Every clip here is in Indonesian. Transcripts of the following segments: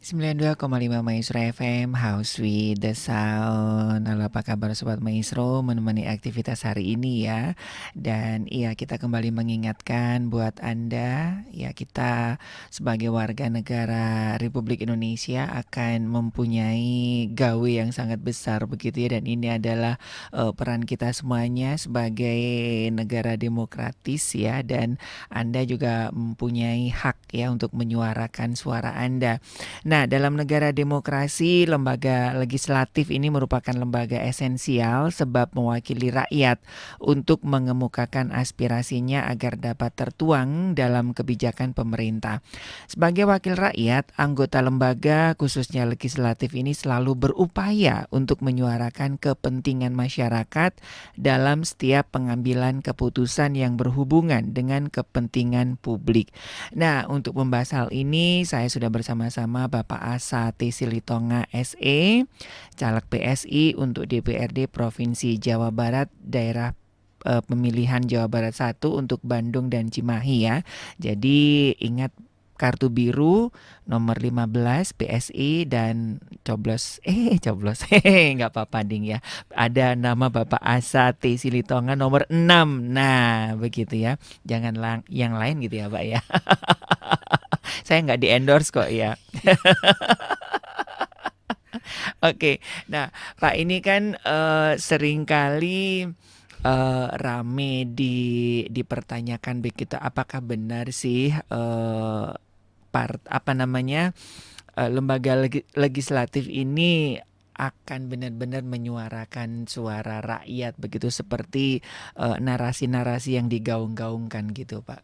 92,5 Maestro FM, House with the Sound. Halo, apa kabar Sobat Maestro, menemani aktivitas hari ini ya. Dan iya, kita kembali mengingatkan buat Anda, ya kita sebagai warga negara Republik Indonesia akan mempunyai gawe yang sangat besar begitu ya. Dan ini adalah peran kita semuanya sebagai negara demokratis ya. Dan Anda juga mempunyai hak ya untuk menyuarakan suara Anda. Nah, dalam negara demokrasi, lembaga legislatif ini merupakan lembaga esensial sebab mewakili rakyat untuk mengemukakan aspirasinya agar dapat tertuang dalam kebijakan pemerintah. Sebagai wakil rakyat, anggota lembaga khususnya legislatif ini selalu berupaya untuk menyuarakan kepentingan masyarakat dalam setiap pengambilan keputusan yang berhubungan dengan kepentingan publik. Nah, untuk membahas hal ini, saya sudah bersama-sama Bapak Asa T. Silitonga SE, caleg PSI untuk DPRD Provinsi Jawa Barat, daerah pemilihan Jawa Barat 1 untuk Bandung dan Cimahi ya. Jadi ingat kartu biru nomor 15 PSI dan coblos nggak apa-apa ding ya. Ada nama Bapak Asa T. Silitonga nomor 6. Nah, begitu ya. Jangan yang lain gitu ya, Pak ya. Saya nggak di-endorse kok ya. Oke, nah Pak ini kan seringkali rame dipertanyakan begitu, apakah benar sih lembaga legislatif ini akan benar-benar menyuarakan suara rakyat begitu seperti narasi-narasi yang digaung-gaungkan gitu, Pak.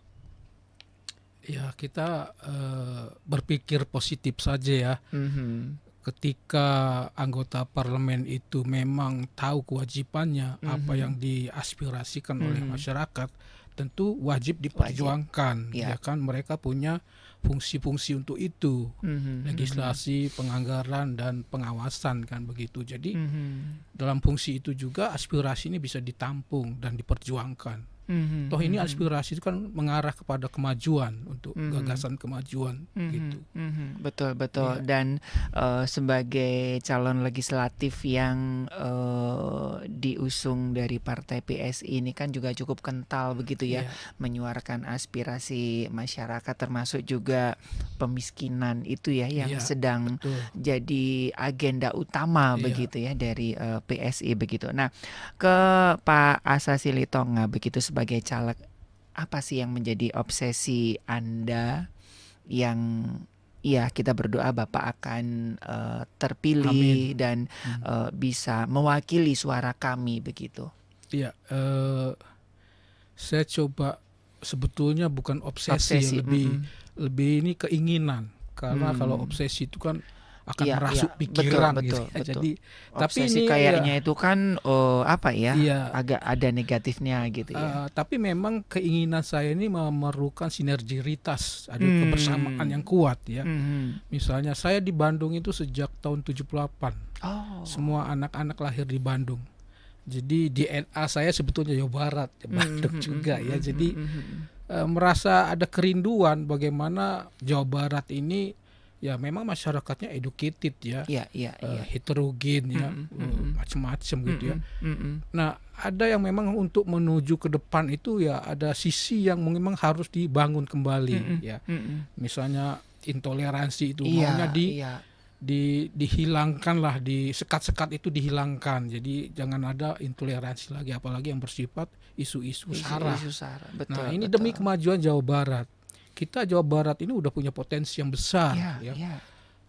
Ya, kita berpikir positif saja ya. Ketika anggota parlemen itu memang tahu kewajibannya, apa yang diaspirasikan oleh masyarakat, tentu wajib diperjuangkan. Ya. Ya kan, mereka punya fungsi-fungsi untuk itu, legislasi, penganggaran dan pengawasan kan begitu. Jadi dalam fungsi itu juga aspirasi ini bisa ditampung dan diperjuangkan. Toh ini aspirasi itu kan mengarah kepada kemajuan, untuk gagasan kemajuan gitu. Betul. Ya. Dan sebagai calon legislatif yang diusung dari partai PSI ini kan juga cukup kental begitu ya, menyuarakan aspirasi masyarakat, termasuk juga pemiskinan itu ya yang sedang jadi agenda utama begitu ya dari PSI begitu. Nah, ke Pak Asa Silitonga begitu sebagai caleg, apa sih yang menjadi obsesi Anda yang ya kita berdoa Bapak akan terpilih. Amin. Dan bisa mewakili suara kami begitu? Iya, saya coba sebetulnya bukan obsesi. Lebih ini keinginan, karena kalau obsesi itu kan akan merasuk pikiran betul. Jadi obsesi tapi ini kayaknya itu kan agak ada negatifnya gitu ya. Tapi memang keinginan saya ini memerlukan sinergitas, ada kebersamaan yang kuat ya. Misalnya saya di Bandung itu sejak tahun 78. Semua anak-anak lahir di Bandung. Jadi DNA saya sebetulnya Jawa Barat, Bandung juga ya. Jadi merasa ada kerinduan bagaimana Jawa Barat ini ya memang masyarakatnya educated ya, heterogen ya, macam-macam gitu ya. Nah, ada yang memang untuk menuju ke depan itu ya ada sisi yang memang harus dibangun kembali ya. Misalnya intoleransi itu maunya dihilangkan lah, sekat-sekat itu dihilangkan. Jadi jangan ada intoleransi lagi, apalagi yang bersifat isu-isu sara. Nah, ini demi kemajuan Jawa Barat. Kita Jawa Barat ini udah punya potensi yang besar ya.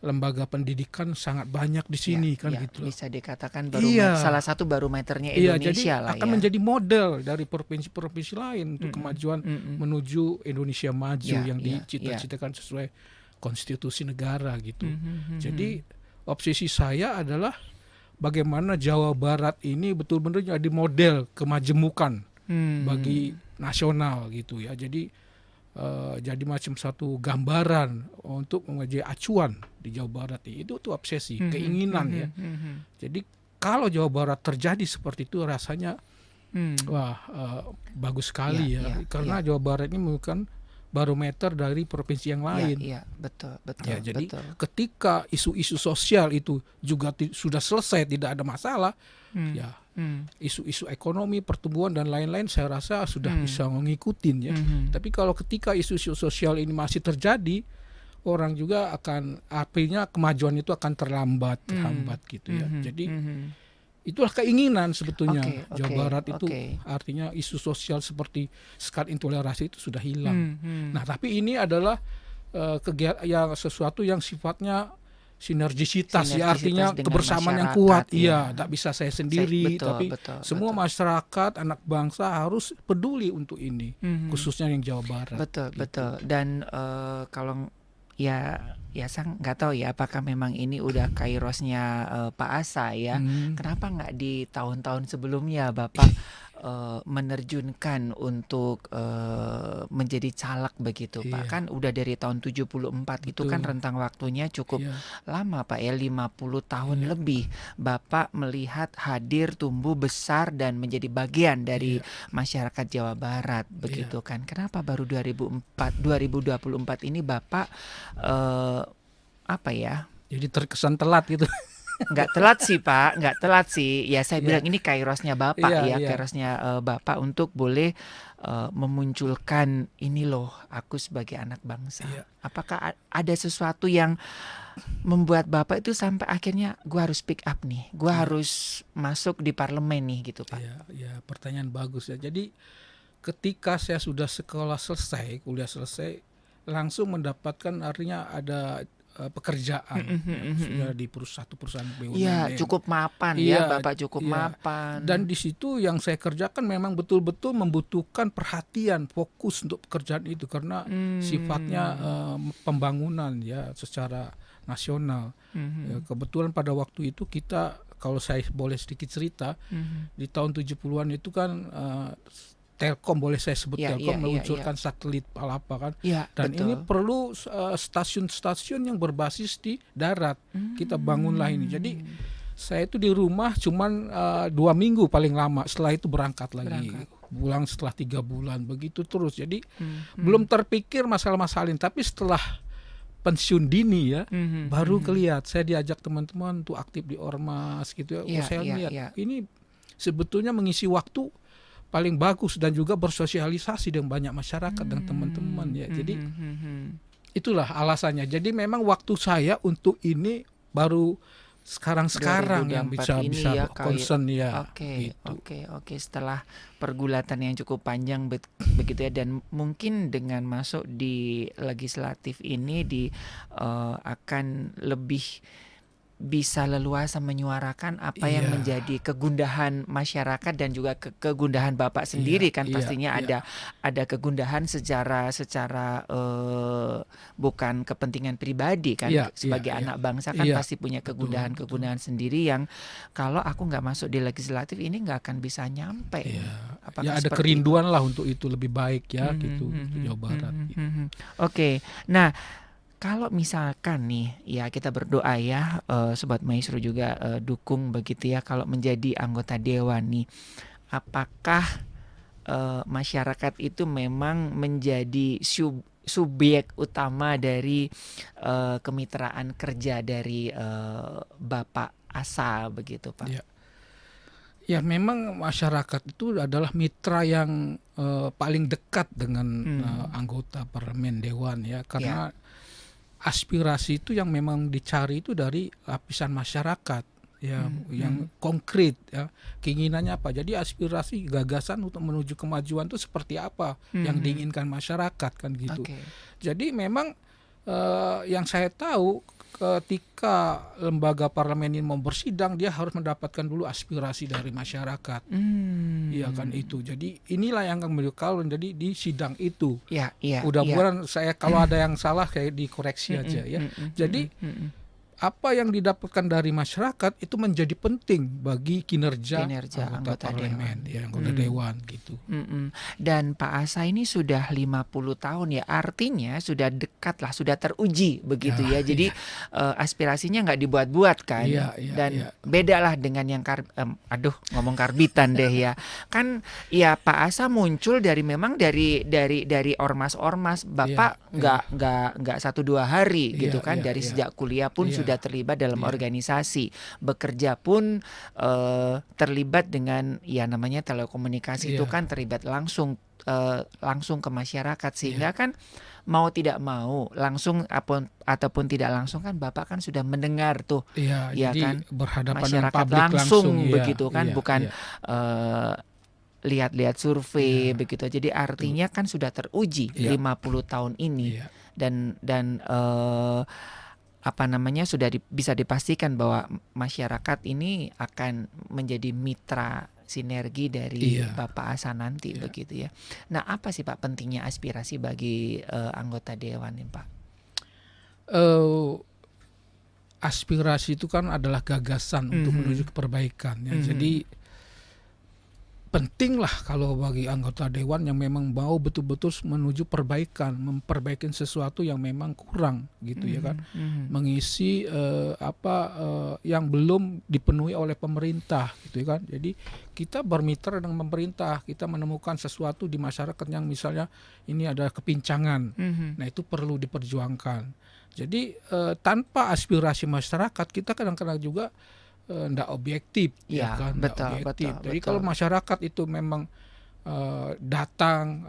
Lembaga pendidikan sangat banyak di sini gitu. Bisa dikatakan salah satu barometernya jadi Indonesia lah akan menjadi model dari provinsi-provinsi lain untuk kemajuan menuju Indonesia maju yang dicita-citakan sesuai konstitusi negara gitu. Jadi obsesi saya adalah bagaimana Jawa Barat ini betul-betul jadi model kemajemukan bagi nasional gitu ya. Jadi macam satu gambaran untuk menjadi acuan di Jawa Barat itu tuh obsesi, keinginan ya. Jadi kalau Jawa Barat terjadi seperti itu rasanya bagus sekali karena Jawa Barat ini merupakan barometer dari provinsi yang lain. Iya, betul. Ya, jadi betul. ketika isu-isu sosial itu juga sudah selesai, tidak ada masalah, ya isu-isu ekonomi, pertumbuhan dan lain-lain saya rasa sudah bisa ngikutin ya. Tapi kalau ketika isu-isu sosial ini masih terjadi, orang juga akan, artinya kemajuan itu akan terhambat gitu ya. Jadi itulah keinginan sebetulnya Jawa Barat itu, artinya isu sosial seperti sekat intoleransi itu sudah hilang. Nah, tapi ini adalah kegiatan yang sesuatu yang sifatnya sinergisitas ya, artinya kebersamaan yang kuat. Iya, tak bisa saya sendiri, tapi semua masyarakat, anak bangsa harus peduli untuk ini, khususnya yang Jawa Barat. Betul. Dan kalau ya saya nggak tahu ya apakah memang ini udah kairosnya Pak Asa ya. Kenapa nggak di tahun-tahun sebelumnya Bapak menerjunkan untuk menjadi caleg begitu Pak? Kan udah dari tahun 74. Itu kan rentang waktunya cukup lama Pak ya, 50 tahun lebih Bapak melihat hadir, tumbuh besar dan menjadi bagian dari masyarakat Jawa Barat begitu kan. Kenapa baru 2024 ini Bapak apa ya? Jadi terkesan telat gitu. Nggak telat sih Pak, nggak telat sih. Ya saya bilang ini kairosnya Bapak kairosnya Bapak untuk boleh memunculkan ini loh, aku sebagai anak bangsa. Apakah ada sesuatu yang membuat Bapak itu sampai akhirnya gue harus pick up nih, gue harus masuk di parlemen nih gitu Pak? Ya, pertanyaan bagus ya. Jadi ketika saya sudah sekolah selesai, kuliah selesai, langsung mendapatkan, artinya ada pekerjaan sudah di satu perusahaan BUMN. Iya, cukup mapan Bapak cukup mapan. Dan di situ yang saya kerjakan memang betul-betul membutuhkan perhatian, fokus untuk pekerjaan itu karena sifatnya pembangunan ya secara nasional. Ya, kebetulan pada waktu itu kita, kalau saya boleh sedikit cerita, di tahun 70-an itu kan Telkom, boleh saya sebut Telkom, meluncurkan satelit Palapa kan, dan ini perlu stasiun-stasiun yang berbasis di darat. Kita bangunlah ini. Jadi saya itu di rumah cuman 2 minggu paling lama, setelah itu berangkat lagi. Pulang setelah 3 bulan, begitu terus. Jadi belum terpikir masalah-masalah ini, tapi setelah pensiun dini ya, baru kelihatan. Saya diajak teman-teman untuk aktif di Ormas gitu ya. Saya lihat ini sebetulnya mengisi waktu paling bagus dan juga bersosialisasi dengan banyak masyarakat dan teman-teman ya. Jadi itulah alasannya. Jadi memang waktu saya untuk ini baru sekarang yang bisa concern ya. Oke. Setelah pergulatan yang cukup panjang begitu ya, dan mungkin dengan masuk di legislatif ini akan lebih bisa leluasa menyuarakan apa yang menjadi kegundahan masyarakat dan juga kegundahan Bapak sendiri kan pastinya ada kegundahan secara bukan kepentingan pribadi kan, sebagai anak bangsa kan pasti punya kegundahan sendiri yang kalau aku nggak masuk di legislatif ini nggak akan bisa nyampe. Ada kerinduan lah untuk itu lebih baik ya gitu Jawa Barat. Oke. Nah, kalau misalkan nih ya kita berdoa ya, Sobat Maestro juga dukung begitu ya, kalau menjadi anggota dewan nih, apakah masyarakat itu memang menjadi subjek utama dari kemitraan kerja dari Bapak Asa begitu Pak? Ya memang masyarakat itu adalah mitra yang paling dekat dengan anggota parlemen dewan ya, karena aspirasi itu yang memang dicari itu dari lapisan masyarakat ya, yang konkret ya, keinginannya apa. Jadi aspirasi gagasan untuk menuju kemajuan itu seperti apa yang diinginkan masyarakat kan gitu. Jadi memang yang saya tahu ketika lembaga parlemen ini mau bersidang, dia harus mendapatkan dulu aspirasi dari masyarakat. Iya kan itu. Jadi inilah yang akan kalau jadi di sidang itu. Mudah-mudahan saya kalau ada yang salah kayak dikoreksi aja ya. Jadi apa yang didapatkan dari masyarakat itu menjadi penting bagi kinerja anggota parlemen, anggota dewan gitu. Dan Pak Asa ini sudah 50 tahun ya, artinya sudah dekat lah, sudah teruji begitu ya. Jadi aspirasinya nggak dibuat-buat kan, dan beda lah dengan yang ngomong karbitan deh ya. Kan ya Pak Asa muncul memang dari ormas-ormas, Bapak nggak 1-2 hari gitu kan, dari sejak kuliah pun sudah terlibat dalam organisasi, bekerja pun terlibat dengan namanya telekomunikasi itu kan terlibat langsung ke masyarakat, sehingga kan mau tidak mau langsung ataupun tidak langsung kan Bapak kan sudah mendengar tuh jadi kan berhadapan masyarakat dengan langsung begitu kan, bukan lihat-lihat survei begitu. Jadi artinya kan sudah teruji 50 tahun ini dan sudah bisa dipastikan bahwa masyarakat ini akan menjadi mitra sinergi dari Bapak Asa nanti begitu ya. Nah, apa sih Pak pentingnya aspirasi bagi anggota dewan ini Pak? Aspirasi itu kan adalah gagasan untuk menuju ke perbaikan ya. Jadi pentinglah kalau bagi anggota dewan yang memang mau betul-betul menuju perbaikan, memperbaiki sesuatu yang memang kurang gitu ya kan, mengisi yang belum dipenuhi oleh pemerintah gitu ya kan. Jadi kita bermitra dengan pemerintah, kita menemukan sesuatu di masyarakat yang misalnya ini ada kepincangan, nah itu perlu diperjuangkan. Jadi tanpa aspirasi masyarakat kita kadang-kadang juga nggak objektif kan, betul. Jadi kalau masyarakat itu memang datang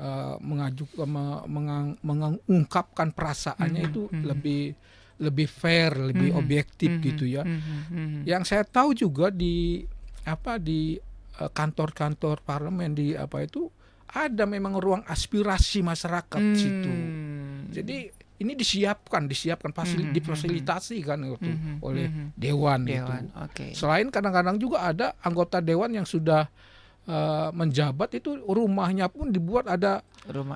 mengungkapkan perasaannya itu lebih fair, lebih objektif gitu ya. Yang saya tahu juga di kantor-kantor parlemen ada memang ruang aspirasi masyarakat situ. Jadi ini disiapkan difasilitasi kan oleh dewan gitu. Selain kadang-kadang juga ada anggota dewan yang sudah menjabat itu rumahnya pun dibuat ada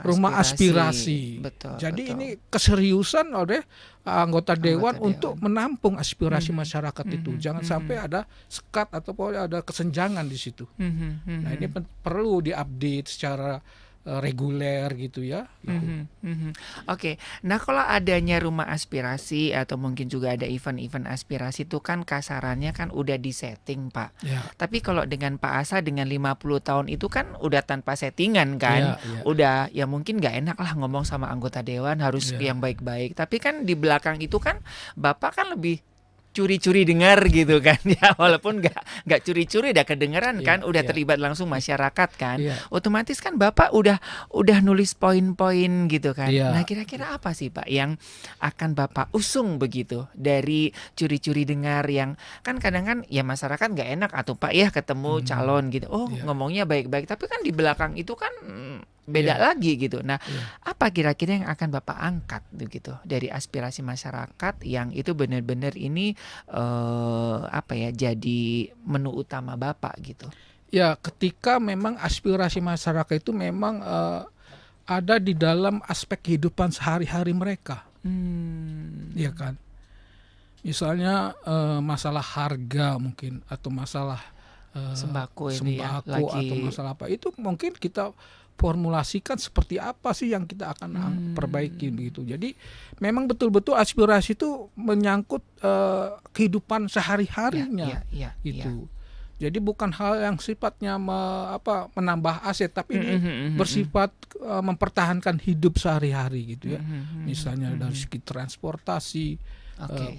rumah aspirasi. Jadi ini keseriusan oleh anggota dewan untuk menampung aspirasi masyarakat itu. Jangan sampai ada sekat atau ada kesenjangan di situ. Nah, ini perlu diupdate secara reguler gitu ya. Oke. Nah, kalau adanya rumah aspirasi atau mungkin juga ada event-event aspirasi itu kan kasarannya kan udah disetting Pak. Tapi kalau dengan Pak Asa dengan 50 tahun itu kan udah tanpa settingan kan. Udah ya mungkin nggak enak lah ngomong sama anggota dewan harus yang baik-baik. Tapi kan di belakang itu kan Bapak kan lebih curi-curi dengar gitu kan ya, walaupun nggak curi-curi udah kedengeran kan, udah terlibat langsung masyarakat kan, otomatis kan Bapak udah nulis poin-poin gitu kan. Nah, kira-kira apa sih Pak yang akan Bapak usung begitu dari curi-curi dengar yang kan kadang kan ya masyarakat nggak enak atau Pak ya ketemu calon gitu, ngomongnya baik-baik tapi kan di belakang itu kan beda lagi gitu. Nah, apa kira-kira yang akan Bapak angkat gitu dari aspirasi masyarakat yang itu benar-benar ini jadi menu utama Bapak gitu? Ya, ketika memang aspirasi masyarakat itu memang ada di dalam aspek kehidupan sehari-hari mereka. Ya kan. Misalnya masalah harga mungkin atau masalah sembako atau masalah apa itu mungkin kita formulasikan seperti apa sih yang kita akan perbaiki begitu. Jadi memang betul-betul aspirasi itu menyangkut kehidupan sehari-harinya gitu. Jadi bukan hal yang sifatnya menambah aset, tapi ini bersifat mempertahankan hidup sehari-hari gitu ya. Misalnya dari segi transportasi,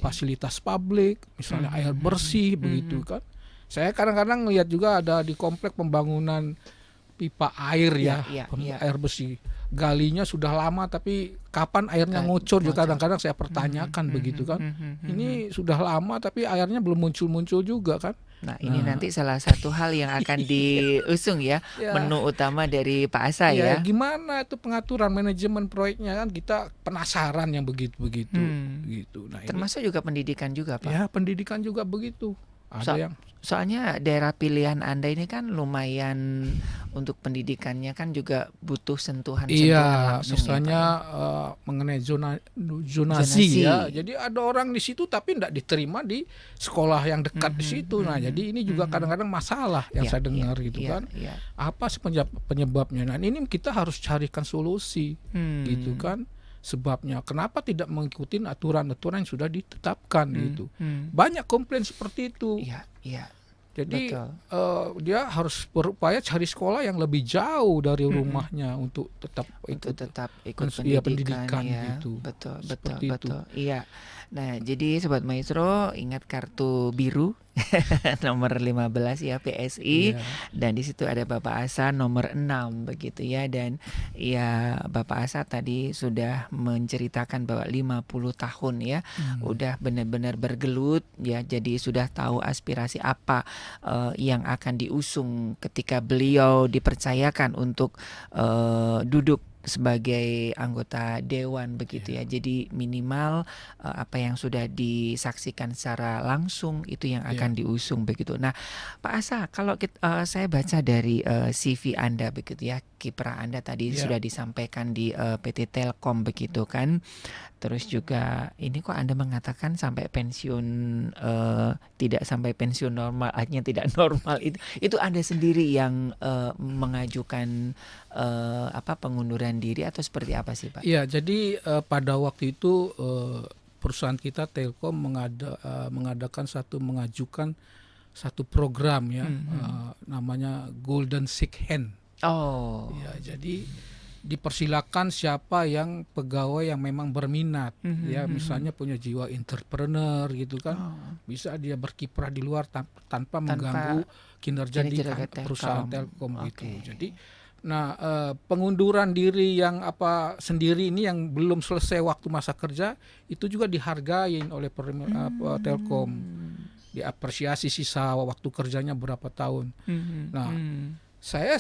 fasilitas publik, misalnya air bersih begitu kan. Saya kadang-kadang lihat juga ada di komplek pembangunan pipa air air bersih. Galinya sudah lama tapi kapan airnya ngocor juga kadang-kadang saya pertanyakan begitu kan. Ini sudah lama tapi airnya belum muncul-muncul juga kan. Nah, ini nanti salah satu hal yang akan diusung ya, menu utama dari Pak Asa ya. Gimana itu pengaturan manajemen proyeknya kan kita penasaran yang begitu-begitu gitu. Nah, termasuk juga pendidikan juga Pak. Ya, pendidikan juga begitu. Ada yang soalnya daerah pilihan Anda ini kan lumayan untuk pendidikannya kan juga butuh sentuhan-sentuhan langsung misalnya ya Pak ya. mengenai zonasi Zonasi. ya. Jadi ada orang di situ tapi tidak diterima di sekolah yang dekat di situ. Nah, jadi ini juga kadang-kadang masalah yang saya dengar gitu kan. Apa sih penyebabnya? Nah, ini kita harus carikan solusi gitu kan. Sebabnya kenapa tidak mengikuti aturan-aturan yang sudah ditetapkan gitu. Banyak komplain seperti itu. Jadi dia harus berupaya cari sekolah yang lebih jauh dari rumahnya untuk tetap ikut pendidikan ya. gitu. Betul. Iya. Nah, jadi Sobat Maestro ingat kartu biru nomor 15 ya PSI dan di situ ada Bapak Asa nomor 6 begitu ya, dan ya Bapak Asa tadi sudah menceritakan bahwa 50 tahun ya udah benar-benar bergelut ya, jadi sudah tahu aspirasi apa yang akan diusung ketika beliau dipercayakan untuk duduk sebagai anggota dewan begitu ya. Jadi minimal apa yang sudah disaksikan secara langsung itu yang akan diusung begitu. Nah, Pak Asa, kalau saya baca dari CV Anda begitu ya, kiprah Anda tadi sudah disampaikan di PT Telkom begitu kan. Terus juga ini kok Anda mengatakan sampai pensiun tidak sampai pensiun normal, artinya tidak normal, itu Anda sendiri yang mengajukan pengunduran diri atau seperti apa sih Pak? Iya, jadi pada waktu itu perusahaan kita Telkom mengajukan satu program ya, namanya Golden Sick Hand. Ya, jadi dipersilakan siapa yang pegawai yang memang berminat ya, misalnya punya jiwa entrepreneur gitu kan, bisa dia berkiprah di luar tanpa mengganggu kinerja di perusahaan Telkom gitu. Jadi pengunduran diri yang sendiri ini yang belum selesai waktu masa kerja itu juga dihargain oleh Telkom, diapresiasi sisa waktu kerjanya berapa tahun. Saya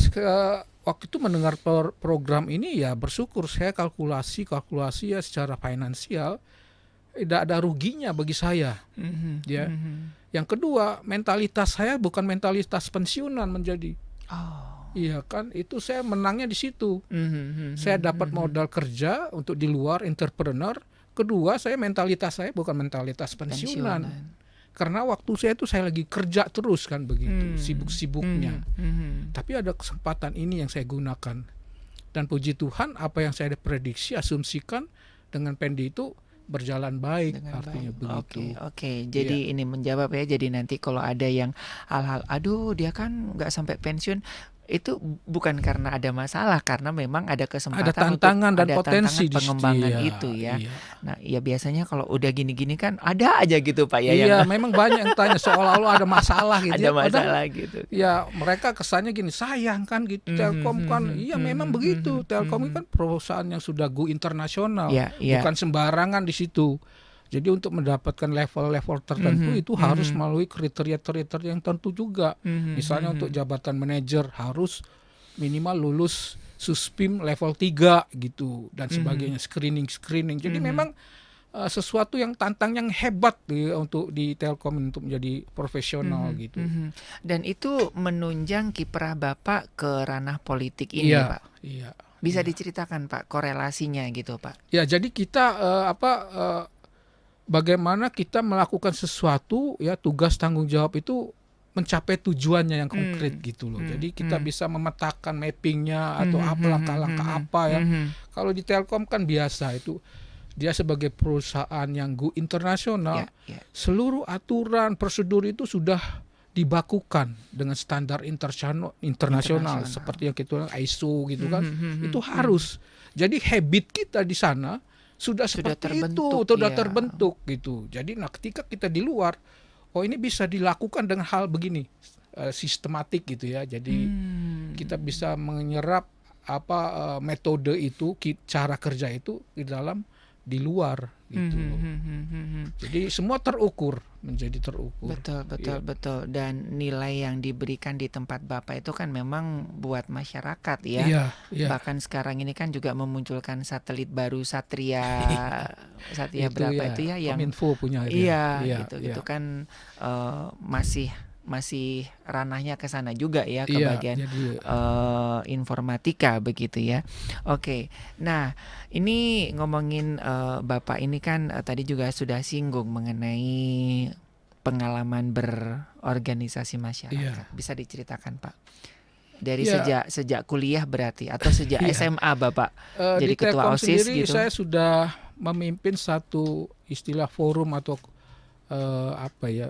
waktu itu mendengar program ini ya bersyukur, saya kalkulasi ya secara finansial tidak ada ruginya bagi saya. Ya. Yang kedua, mentalitas saya bukan mentalitas pensiunan menjadi. Iya kan, itu saya menangnya di situ. Saya dapat modal kerja untuk di luar, entrepreneur. Kedua, mentalitas saya bukan mentalitas pensiunan. Karena waktu saya lagi kerja terus kan begitu, sibuk-sibuknya. Tapi ada kesempatan ini yang saya gunakan. Dan puji Tuhan apa yang saya prediksi, asumsikan dengan Pendi itu berjalan baik, artinya begitu. Oke. Jadi ini menjawab ya. Jadi nanti kalau ada yang hal-hal, aduh dia kan nggak sampai pensiun, itu bukan karena ada masalah, karena memang ada kesempatan, ada tantangan untuk dan potensi pengembangan itu ya. Nah, ya biasanya kalau udah gini-gini kan ada aja gitu Pak ya. Iya, memang banyak yang tanya seolah-olah ada masalah gitu. Ada masalah gitu. Ya, mereka kesannya gini, sayang kan gitu, Telkom kan. Iya, memang begitu. Telkom kan perusahaan yang sudah go internasional. Bukan sembarangan di situ. Jadi untuk mendapatkan level-level tertentu itu harus melalui kriteria-kriteria yang tentu juga. Misalnya untuk jabatan manajer harus minimal lulus Suspim level 3 gitu dan sebagainya, screening. Jadi memang sesuatu yang tantang yang hebat untuk di Telkom untuk menjadi profesional gitu. Dan itu menunjang kiprah Bapak ke ranah politik ini Pak. Iya. Bisa diceritakan Pak korelasinya gitu Pak. Ya, jadi kita bagaimana kita melakukan sesuatu ya, tugas tanggung jawab itu mencapai tujuannya yang konkret gitu loh. Jadi kita bisa memetakan mappingnya atau langkah-langkah apa ya. Kalau di Telkom kan biasa itu dia sebagai perusahaan yang go internasional, seluruh aturan prosedur itu sudah dibakukan dengan standar internasional seperti yang kita ISO gitu kan. Itu harus. Jadi habit kita di sana sudah seperti terbentuk gitu. Jadi ketika kita di luar, ini bisa dilakukan dengan hal begini, sistematik gitu ya. Jadi kita bisa menyerap metode itu, cara kerja itu di dalam di luar gitu loh. Jadi semua menjadi terukur. Betul. Dan nilai yang diberikan di tempat Bapak itu kan memang buat masyarakat ya. Iya. Bahkan sekarang ini kan juga memunculkan satelit baru Satria Itu berapa ya, itu ya yang Kominfo punya itu kan masih ranahnya ke sana juga ya, ke bagian informatika begitu ya. Oke. Nah, ini ngomongin Bapak ini kan tadi juga sudah singgung mengenai pengalaman berorganisasi masyarakat. Bisa diceritakan, Pak? Dari sejak kuliah berarti atau sejak SMA Bapak jadi di ketua Telkom OSIS sendiri gitu? Saya sudah memimpin satu istilah forum atau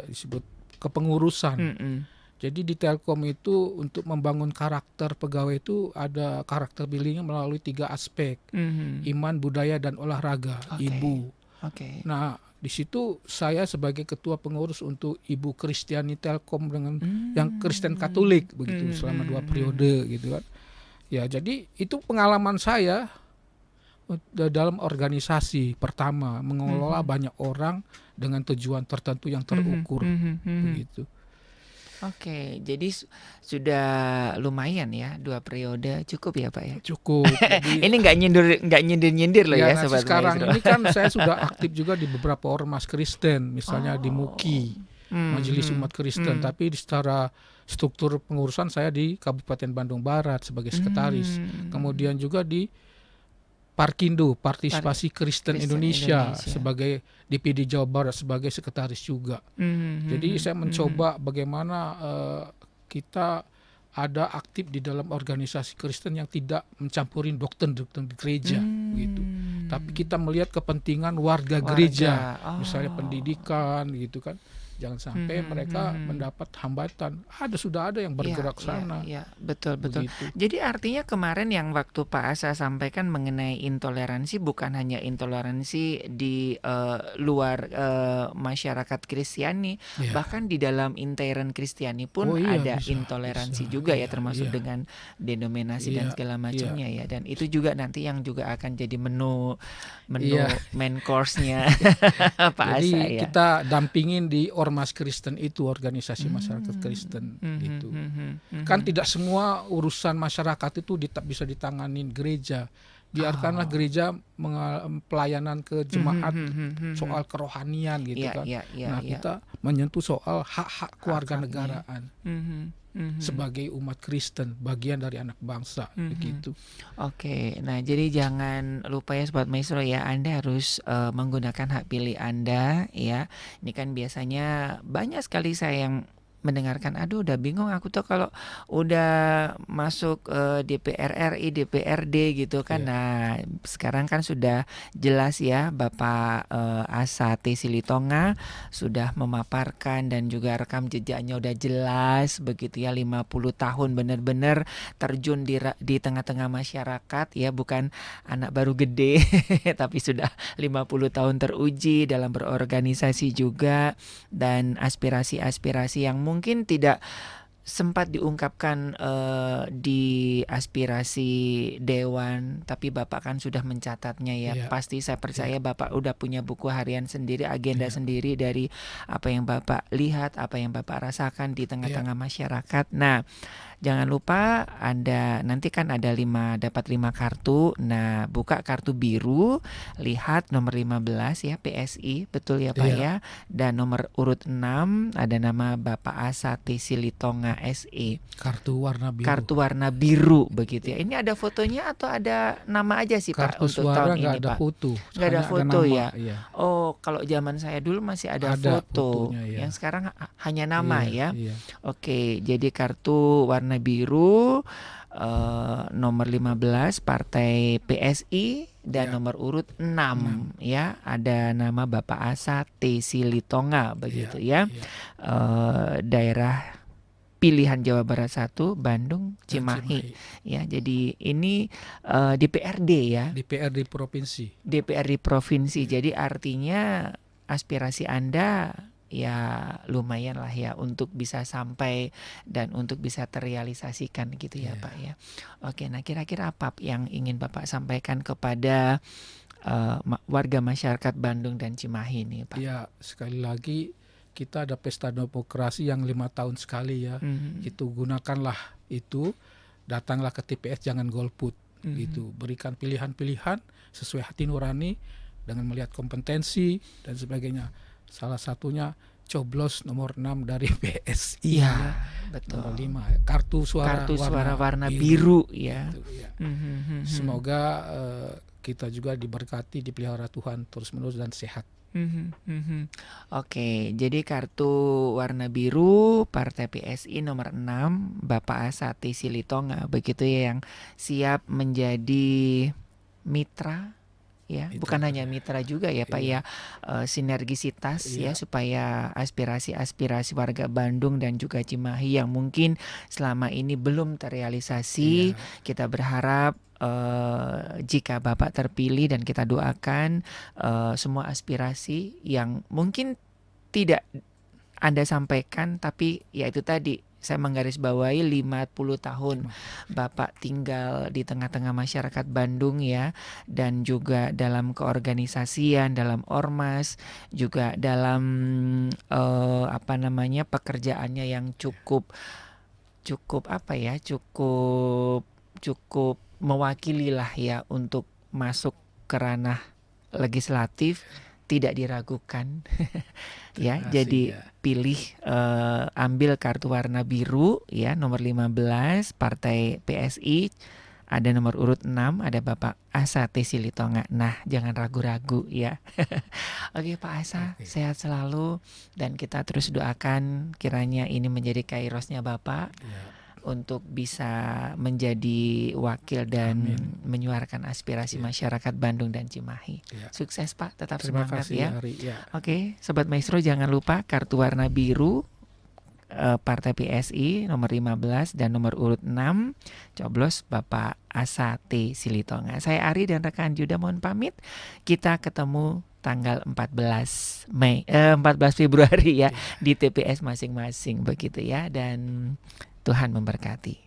disebut kepengurusan. Jadi di Telkom itu untuk membangun karakter pegawai itu ada karakter buildingnya melalui 3 aspek. Iman, budaya, dan olahraga. Ibu. Nah, di situ saya sebagai ketua pengurus untuk Ibu Kristiani Telkom dengan yang Kristen Katolik begitu selama 2 periode gitu kan. Ya, jadi itu pengalaman saya dalam organisasi. Pertama, mengelola banyak orang dengan tujuan tertentu yang terukur begitu. Oke, jadi sudah lumayan ya 2 periode, cukup ya Pak ya? Cukup. Jadi, ini nggak nyindir loh ya Sobat sekarang Maestro. ini kan saya sudah aktif juga di beberapa ormas Kristen, misalnya di MUKI, Majelis Umat Kristen, tapi secara struktur pengurusan saya di Kabupaten Bandung Barat sebagai sekretaris. Kemudian juga di Parkindo, Partisipasi Kristen Indonesia sebagai DPD Jawa Barat sebagai sekretaris juga. Jadi saya mencoba bagaimana kita ada aktif di dalam organisasi Kristen yang tidak mencampuri doktrin gereja gitu. Tapi kita melihat kepentingan warga gereja, misalnya pendidikan gitu kan. Jangan sampai mereka mendapat hambatan. Sudah ada yang bergerak sana. Iya, betul. Jadi artinya kemarin yang waktu Pak Asa sampaikan mengenai intoleransi bukan hanya intoleransi di luar masyarakat Kristiani, bahkan di dalam intern Kristiani pun ada intoleransi juga ya, termasuk dengan denominasi dan segala macamnya ya. Dan itu juga nanti yang juga akan jadi menu main course-nya Pak Asa ya. Jadi kita dampingin di ormas Kristen itu, organisasi masyarakat Kristen gitu. Kan tidak semua urusan masyarakat itu bisa ditanganin gereja. Biarkanlah gereja pelayanan ke jemaat soal kerohanian gitu kan. Kita menyentuh soal hak-hak kewarganegaraan. Sebagai umat Kristen, bagian dari anak bangsa begitu. Oke, nah jadi jangan lupa ya Sobat Maestro ya, Anda harus menggunakan hak pilih Anda ya. Ini kan biasanya banyak sekali saya yang mendengarkan, aduh udah bingung aku tuh kalau udah masuk DPR RI, DPRD gitu kan. Nah sekarang kan sudah jelas ya Bapak Asa T. Silitonga sudah memaparkan dan juga rekam jejaknya udah jelas begitu ya, 50 tahun benar-benar terjun di tengah-tengah masyarakat ya, bukan anak baru gede tapi sudah 50 tahun teruji dalam berorganisasi juga, dan aspirasi-aspirasi yang mungkin tidak sempat diungkapkan di aspirasi dewan, tapi Bapak kan sudah mencatatnya ya. Pasti saya percaya Bapak udah punya buku harian sendiri, agenda sendiri dari apa yang Bapak lihat, apa yang Bapak rasakan di tengah-tengah masyarakat. Nah, jangan lupa Anda nanti kan ada dapat 5 kartu. Nah, buka kartu biru, lihat nomor 15 ya, PSI, betul ya Pak ya. Dan nomor urut 6 ada nama Bapak Asa T. Silitonga SE. Kartu warna biru. Kartu warna biru begitu ya. Ini ada fotonya atau ada nama aja sih Pak untuk tahun ini ada Pak? Foto. Nggak ada foto ya. Oh, kalau zaman saya dulu masih ada foto. Fotonya, yang sekarang hanya nama ya. Oke, jadi kartu warna biru nomor 15 partai PSI dan nomor urut 6 ya, ada nama Bapak Asa T. Silitonga begitu ya. Daerah pilihan Jawa Barat 1 Bandung Cimahi ya. Jadi ini DPRD ya. DPRD provinsi. DPRD provinsi. Jadi artinya aspirasi Anda ya lumayan lah ya untuk bisa sampai dan untuk bisa terrealisasikan gitu ya Pak ya. Oke, nah kira-kira apa yang ingin Bapak sampaikan kepada warga masyarakat Bandung dan Cimahi nih, Pak? Ya, sekali lagi kita ada pesta demokrasi yang 5 tahun sekali ya. Itu gunakanlah itu, datanglah ke TPS, jangan golput gitu. Berikan pilihan-pilihan sesuai hati nurani dengan melihat kompetensi dan sebagainya. Salah satunya coblos nomor 6 dari PSI ya. Betul. Nomor 5 kartu suara warna biru ya. Gitu, ya. Semoga kita juga diberkati, dipelihara Tuhan terus-menerus dan sehat. Oke, jadi kartu warna biru Partai PSI nomor 6 Bapak Asati Silitonga, begitu ya, yang siap menjadi mitra ya, bukan hanya mitra juga ya Pak ya, sinergisitas ya, supaya aspirasi-aspirasi warga Bandung dan juga Cimahi yang mungkin selama ini belum terrealisasi, kita berharap jika Bapak terpilih dan kita doakan semua aspirasi yang mungkin tidak Anda sampaikan, tapi ya itu tadi saya menggarisbawahi 50 tahun Bapak tinggal di tengah-tengah masyarakat Bandung ya, dan juga dalam keorganisasian, dalam ormas, juga dalam pekerjaannya yang cukup mewakili lah ya untuk masuk ke ranah legislatif, tidak diragukan. Ya, jadi pilih, ambil kartu warna biru ya, nomor 15 Partai PSI, ada nomor urut 6, ada Bapak Asati Silitonga. Nah, jangan ragu-ragu ya. Oke Pak Asa, sehat selalu, dan kita terus doakan kiranya ini menjadi kairosnya Bapak untuk bisa menjadi wakil dan menyuarakan aspirasi masyarakat Bandung dan Cimahi. Sukses Pak, tetap Terima semangat kasih, ya. Oke, Sobat Maestro, jangan lupa kartu warna biru Partai PSI nomor 15 dan nomor urut 6, coblos Bapak Asati Silitonga. Saya Ari dan rekan Juda mohon pamit. Kita ketemu tanggal 14 Februari ya, di TPS masing-masing begitu ya, dan Tuhan memberkati.